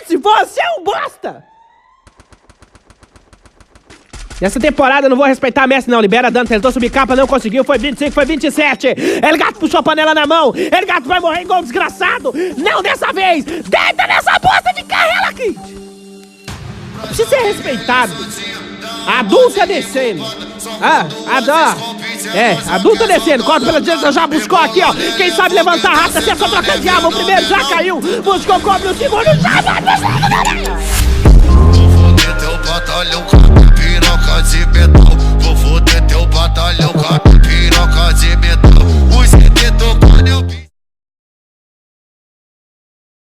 Messi, você é um bosta! Nessa temporada eu não vou respeitar a Messi não, libera dano, tentou subir capa, não conseguiu, foi 25, foi 27. El Gato puxou a panela na mão, El Gato vai morrer igual um desgraçado. Não dessa vez, deita nessa bosta de carrela, Kid. Precisa ser respeitado. Adulta descendo. Adulta descendo, corta pela direita, já buscou aqui, ó. Quem sabe levantar rápido, se é só trocar de arma, o primeiro já caiu. Buscou, cobre o segundo, já vai.